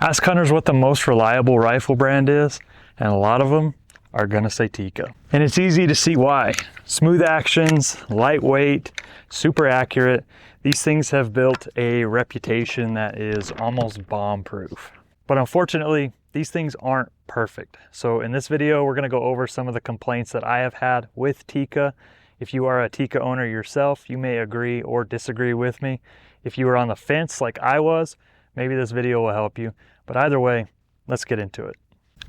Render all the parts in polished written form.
Ask hunters what the most reliable rifle brand is, and a lot of them are gonna say Tikka. And it's easy to see why. Smooth actions, lightweight, super accurate. These things have built a reputation that is almost bomb-proof. But unfortunately, these things aren't perfect. So in this video, we're gonna go over some of the complaints that I have had with Tikka. If you are a Tikka owner yourself, you may agree or disagree with me. If you were on the fence like I was, maybe this video will help you. But either way, let's get into it.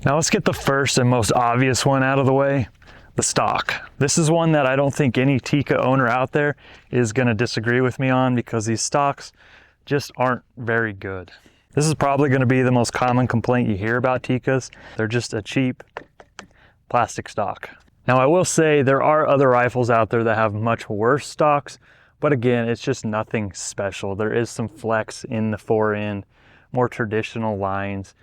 Now let's get the first and most obvious one out of the way, the stock. This is one that I don't think any Tikka owner out there is gonna disagree with me on, because these stocks just aren't very good. This is probably gonna be the most common complaint you hear about Tikkas. They're just a cheap plastic stock. Now I will say there are other rifles out there that have much worse stocks, but again, it's just nothing special. There is some flex in the fore-end, more traditional lines.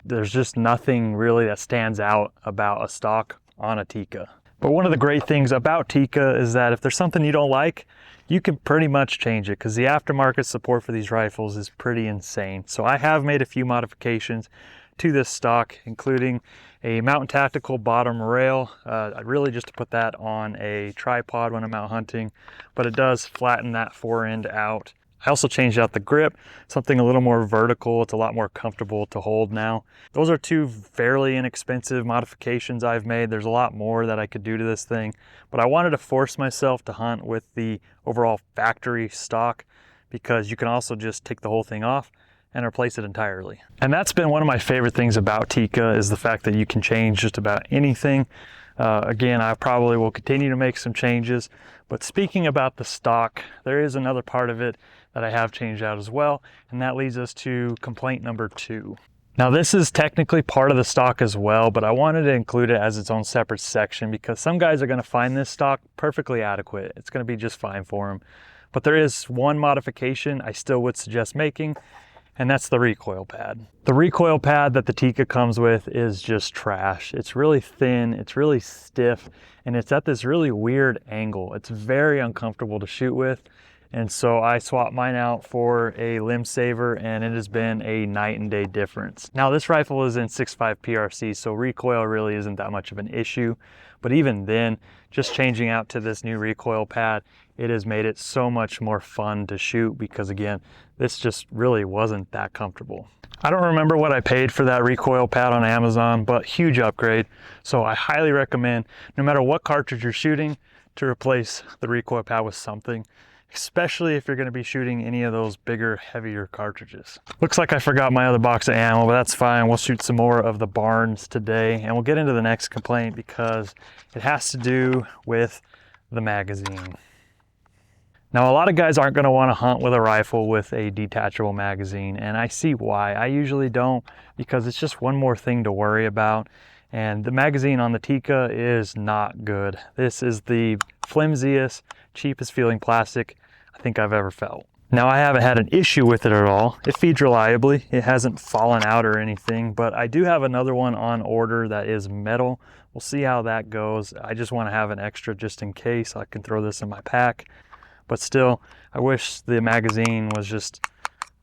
There's just nothing really that stands out about a stock on a Tikka. But one of the great things about Tikka is that if there's something you don't like, you can pretty much change it, because the aftermarket support for these rifles is pretty insane. So I have made a few modifications to this stock, including a Mountain Tactical bottom rail, really just to put that on a tripod when I'm out hunting, but it does flatten that fore end out. I also changed out the grip, something a little more vertical. It's a lot more comfortable to hold now. Those are two fairly inexpensive modifications I've made. There's a lot more that I could do to this thing, but I wanted to force myself to hunt with the overall factory stock, because you can also just take the whole thing off and replace it entirely. And that's been one of my favorite things about Tikka, is the fact that you can change just about anything. Again, I probably will continue to make some changes, but speaking about the stock, there is another part of it that I have changed out as well, and that leads us to complaint number 2. Now this is technically part of the stock as well, but I wanted to include it as its own separate section, because some guys are going to find this stock perfectly adequate. It's going to be just fine for them. But there is one modification I still would suggest making, and that's the recoil pad. The recoil pad that the Tikka comes with is just trash. It's really thin, it's really stiff, and it's at this really weird angle. It's very uncomfortable to shoot with. And so I swapped mine out for a limb saver, and it has been a night and day difference. Now this rifle is in 6.5 PRC, so recoil really isn't that much of an issue. But even then, just changing out to this new recoil pad, it has made it so much more fun to shoot, because again, this just really wasn't that comfortable. I don't remember what I paid for that recoil pad on Amazon, but huge upgrade. So I highly recommend, no matter what cartridge you're shooting, to replace the recoil pad with something, especially if you're going to be shooting any of those bigger, heavier cartridges. Looks like I forgot my other box of ammo, but that's fine. We'll shoot some more of the Barnes today, and we'll get into the next complaint, because it has to do with the magazine. Now a lot of guys aren't going to want to hunt with a rifle with a detachable magazine, and I see why. I usually don't, because it's just one more thing to worry about. And the magazine on the Tikka is not good. This is the flimsiest, cheapest feeling plastic I think I've ever felt. Now I haven't had an issue with it at all. It feeds reliably. It hasn't fallen out or anything, but I do have another one on order that is metal. We'll see how that goes. I just want to have an extra just in case. I can throw this in my pack. But still, I wish the magazine was just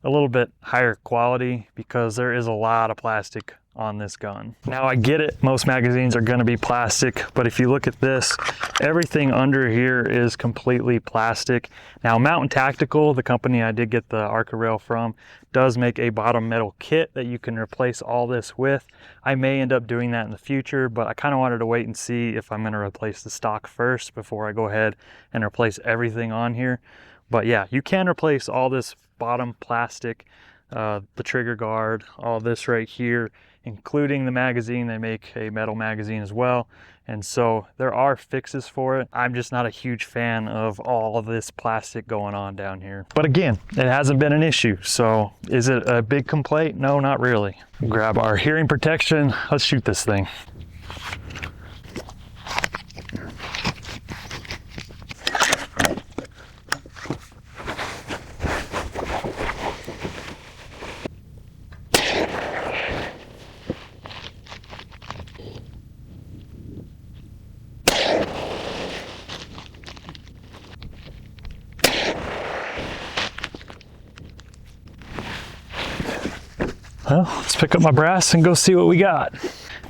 a little bit higher quality, because there is a lot of plastic on this gun. Now I get it, most magazines are going to be plastic, but if you look at this, everything under here is completely plastic. Now Mountain Tactical, the company I did get the Arca rail from, does make a bottom metal kit that you can replace all this with. I may end up doing that in the future, but I kind of wanted to wait and see if I'm going to replace the stock first before I go ahead and replace everything on here. But yeah, you can replace all this bottom plastic, the trigger guard, all this right here, including the magazine. They make a metal magazine as well, and so there are fixes for it. I'm just not a huge fan of all of this plastic going on down here. But again, it hasn't been an issue. So is it a big complaint? No, not really. Grab our hearing protection. Let's shoot this thing. Well, let's pick up my brass and go see what we got.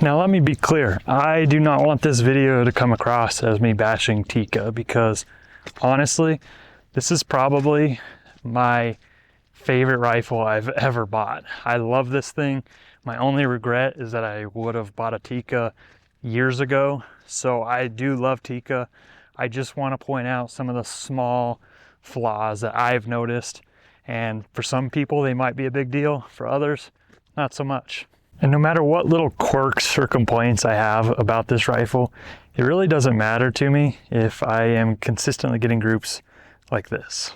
Now let me be clear, I do not want this video to come across as me bashing Tikka, because honestly, this is probably my favorite rifle I've ever bought. I love this thing. My only regret is that I would have bought a Tikka years ago. So I do love Tikka. I just want to point out some of the small flaws that I've noticed. And for some people, they might be a big deal. For others, not so much. And no matter what little quirks or complaints I have about this rifle, it really doesn't matter to me if I am consistently getting groups like this.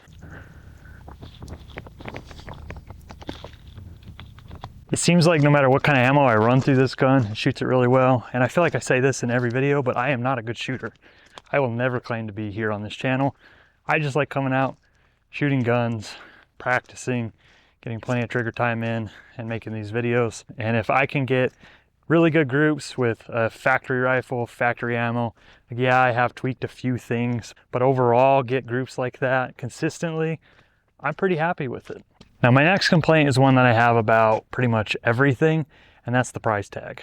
It seems like no matter what kind of ammo I run through this gun, it shoots it really well. And I feel like I say this in every video, but I am not a good shooter. I will never claim to be here on this channel. I just like coming out, shooting guns, practicing, getting plenty of trigger time in, and making these videos. And if I can get really good groups with a factory rifle, factory ammo, like, yeah, I have tweaked a few things, but overall get groups like that consistently, I'm pretty happy with it. Now my next complaint is one that I have about pretty much everything, and that's the price tag.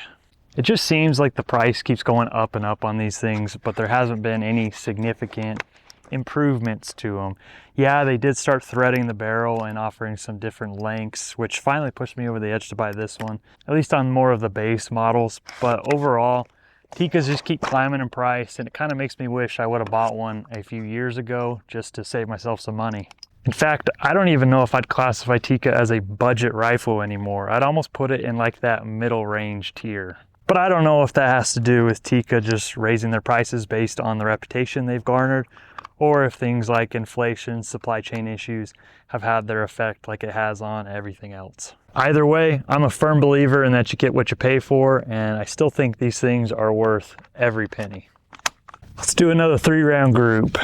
It just seems like the price keeps going up and up on these things, but there hasn't been any significant improvements to them. Yeah, they did start threading the barrel and offering some different lengths, which finally pushed me over the edge to buy this one, at least on more of the base models. But overall, Tikkas just keep climbing in price, and it kind of makes me wish I would have bought one a few years ago just to save myself some money. In fact, I don't even know if I'd classify Tikka as a budget rifle anymore. I'd almost put it in like that middle range tier. But I don't know if that has to do with Tikka just raising their prices based on the reputation they've garnered, or if things like inflation, supply chain issues have had their effect like it has on everything else. Either way, I'm a firm believer in that you get what you pay for, and I still think these things are worth every penny. Let's do another 3-round group.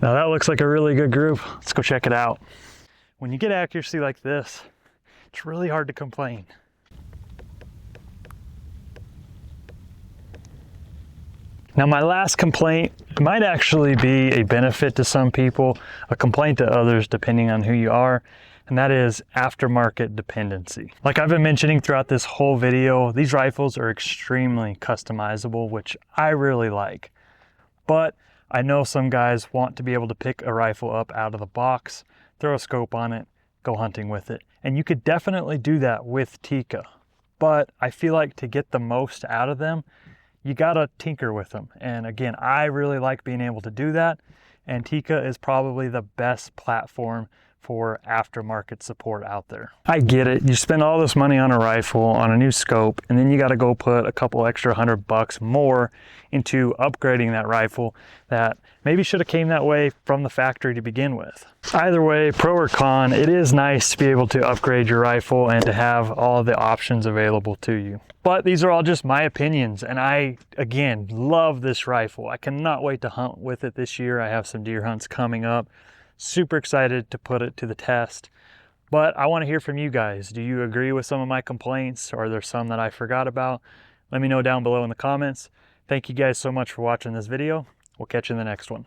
Now that looks like a really good group. Let's go check it out. When you get accuracy like this, it's really hard to complain. Now my last complaint might actually be a benefit to some people, a complaint to others depending on who you are, and that is aftermarket dependency. Like I've been mentioning throughout this whole video, these rifles are extremely customizable, which I really like. But I know some guys want to be able to pick a rifle up out of the box, throw a scope on it, go hunting with it. And you could definitely do that with Tikka. But I feel like to get the most out of them, you gotta tinker with them. And again, I really like being able to do that. And Tikka is probably the best platform for aftermarket support out there. I get it. You spend all this money on a rifle, on a new scope, and then you got to go put a couple extra $100 more into upgrading that rifle that maybe should have came that way from the factory to begin with. Either way, pro or con, it is nice to be able to upgrade your rifle and to have all the options available to you. But these are all just my opinions, and I, again, love this rifle. I cannot wait to hunt with it this year. I have some deer hunts coming up. Super excited to put it to the test. But I want to hear from you guys. Do you agree with some of my complaints? Or are there some that I forgot about? Let me know down below in the comments. Thank you guys so much for watching this video. We'll catch you in the next one.